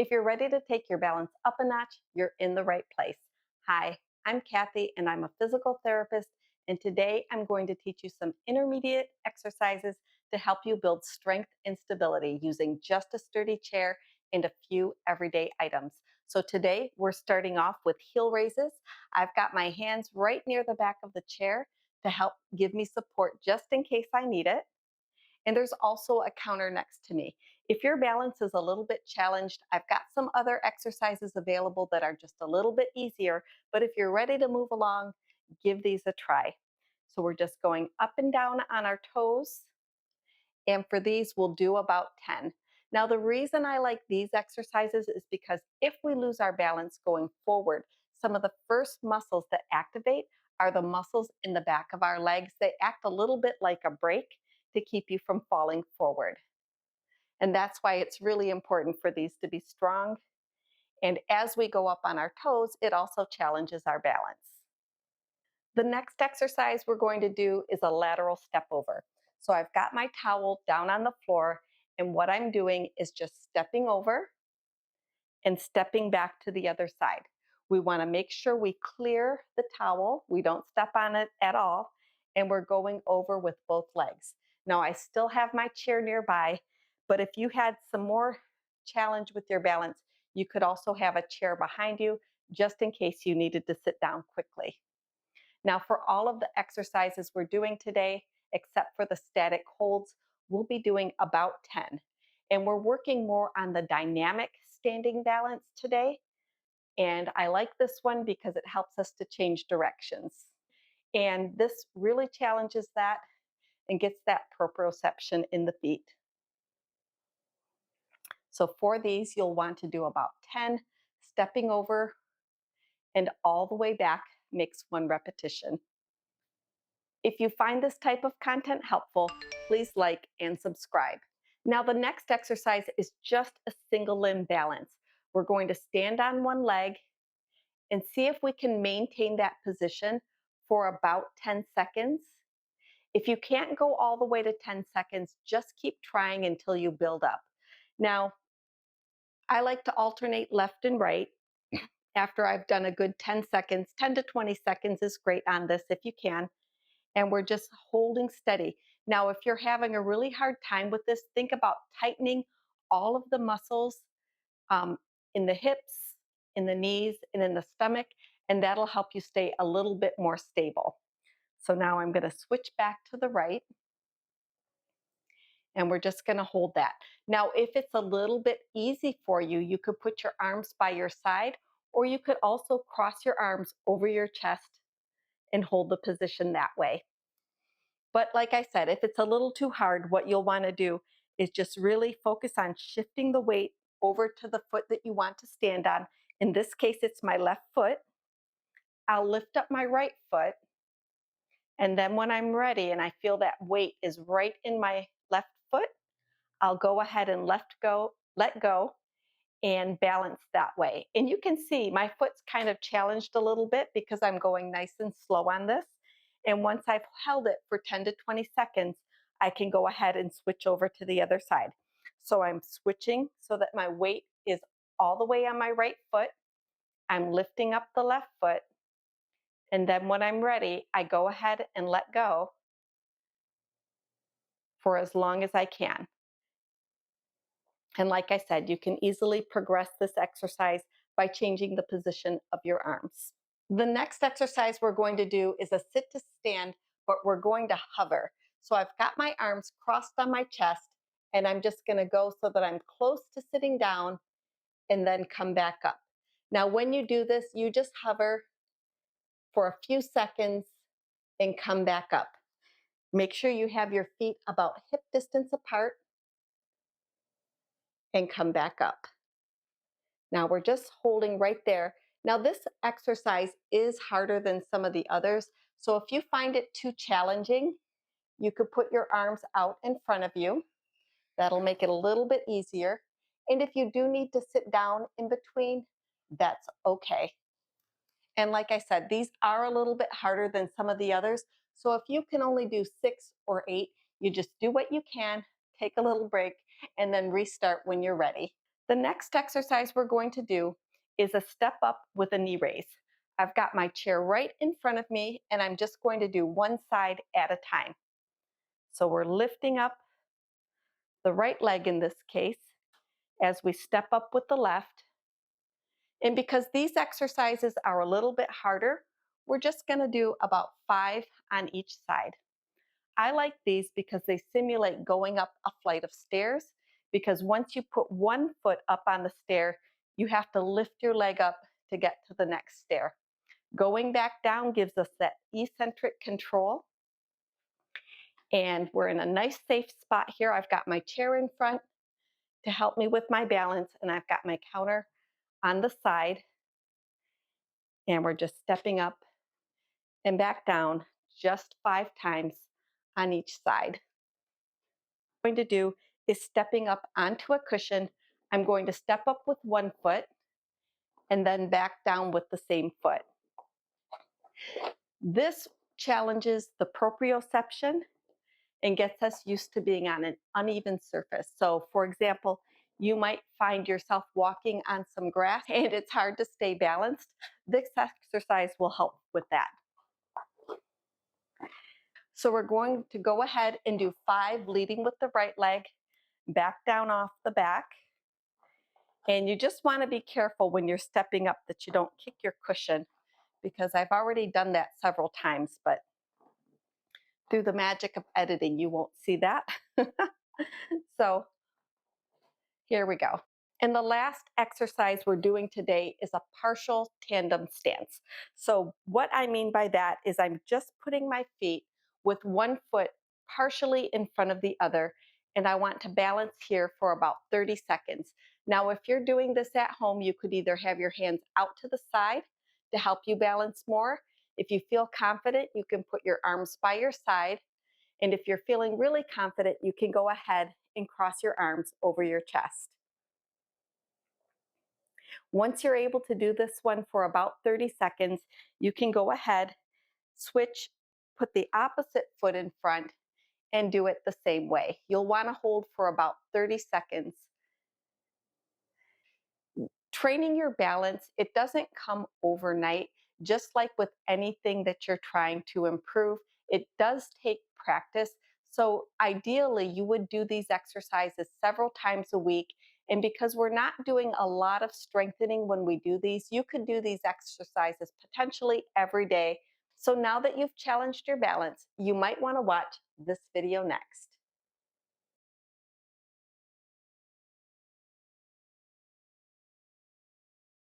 If you're ready to take your balance up a notch, you're in the right place. Hi, I'm Kathy, and I'm a physical therapist. And today I'm going to teach you some intermediate exercises to help you build strength and stability using just a sturdy chair and a few everyday items. So today we're starting off with heel raises. I've got my hands right near the back of the chair to help give me support just in case I need it. And there's also a counter next to me. If your balance is a little bit challenged, I've got some other exercises available that are just a little bit easier. But if you're ready to move along, give these a try. So we're just going up and down on our toes. And for these, we'll do about 10. Now, the reason I like these exercises is because if we lose our balance going forward, some of the first muscles that activate are the muscles in the back of our legs. They act a little bit like a brake to keep you from falling forward. And that's why it's really important for these to be strong. And as we go up on our toes, it also challenges our balance. The next exercise we're going to do is a lateral step over. So I've got my towel down on the floor, and what I'm doing is just stepping over and stepping back to the other side. We want to make sure we clear the towel, we don't step on it at all, and we're going over with both legs. Now, I still have my chair nearby, but if you had some more challenge with your balance, you could also have a chair behind you just in case you needed to sit down quickly. Now, for all of the exercises we're doing today, except for the static holds, we'll be doing about 10. And we're working more on the dynamic standing balance today. And I like this one because it helps us to change directions. And this really challenges that and gets that proprioception in the feet. So for these, you'll want to do about 10, stepping over and all the way back makes one repetition. If you find this type of content helpful, please like and subscribe. Now, the next exercise is just a single limb balance. We're going to stand on one leg and see if we can maintain that position for about 10 seconds. If you can't go all the way to 10 seconds, just keep trying until you build up. Now, I like to alternate left and right after I've done a good 10 seconds. 10 to 20 seconds is great on this if you can. And we're just holding steady. Now, if you're having a really hard time with this, think about tightening all of the muscles um, in the hips, in the knees, and in the stomach, and that'll help you stay a little bit more stable. So now I'm going to switch back to the right, and we're just going to hold that. Now, if it's a little bit easy for you, you could put your arms by your side, or you could also cross your arms over your chest and hold the position that way. But like I said, if it's a little too hard, what you'll want to do is just really focus on shifting the weight over to the foot that you want to stand on. In this case, it's my left foot. I'll lift up my right foot. And then when I'm ready and I feel that weight is right in my left foot, I'll go ahead and let go and balance that way. And you can see my foot's kind of challenged a little bit because I'm going nice and slow on this. And once I've held it for 10 to 20 seconds, I can go ahead and switch over to the other side. So I'm switching so that my weight is all the way on my right foot. I'm lifting up the left foot. And then when I'm ready, I go ahead and let go for as long as I can. And like I said, you can easily progress this exercise by changing the position of your arms. The next exercise we're going to do is a sit to stand, but we're going to hover. So I've got my arms crossed on my chest, and I'm just going to go so that I'm close to sitting down and then come back up. Now, when you do this, you just hover for a few seconds and come back up. Make sure you have your feet about hip distance apart and come back up. Now we're just holding right there. Now this exercise is harder than some of the others. So if you find it too challenging, you could put your arms out in front of you. That'll make it a little bit easier. And if you do need to sit down in between, that's okay. And like I said, these are a little bit harder than some of the others. So if you can only do 6 or 8, you just do what you can, take a little break, and then restart when you're ready. The next exercise we're going to do is a step up with a knee raise. I've got my chair right in front of me and I'm just going to do one side at a time. So we're lifting up the right leg in this case as we step up with the left. And because these exercises are a little bit harder, we're just going to do about 5 on each side. I like these because they simulate going up a flight of stairs, because once you put one foot up on the stair, you have to lift your leg up to get to the next stair. Going back down gives us that eccentric control. And we're in a nice safe spot here. I've got my chair in front to help me with my balance, and I've got my counter on the side. And we're just stepping up and back down just 5 times on each side. What I'm going to do is stepping up onto a cushion. I'm going to step up with one foot and then back down with the same foot. This challenges the proprioception and gets us used to being on an uneven surface. So, for example, you might find yourself walking on some grass and it's hard to stay balanced. This exercise will help with that. So we're going to go ahead and do 5 leading with the right leg, back down off the back. And you just want to be careful when you're stepping up that you don't kick your cushion, because I've already done that several times, but through the magic of editing, you won't see that. So here we go. And the last exercise we're doing today is a partial tandem stance. So what I mean by that is I'm just putting my feet with one foot partially in front of the other, and I want to balance here for about 30 seconds. Now, if you're doing this at home, you could either have your hands out to the side to help you balance more. If you feel confident, you can put your arms by your side. And if you're feeling really confident, you can go ahead and cross your arms over your chest. Once you're able to do this one for about 30 seconds, you can go ahead, switch, put the opposite foot in front, and do it the same way. You'll want to hold for about 30 seconds. Training your balance, it doesn't come overnight. Just like with anything that you're trying to improve, it does take practice. So ideally, you would do these exercises several times a week. And because we're not doing a lot of strengthening when we do these, you could do these exercises potentially every day. So now that you've challenged your balance, you might want to watch this video next.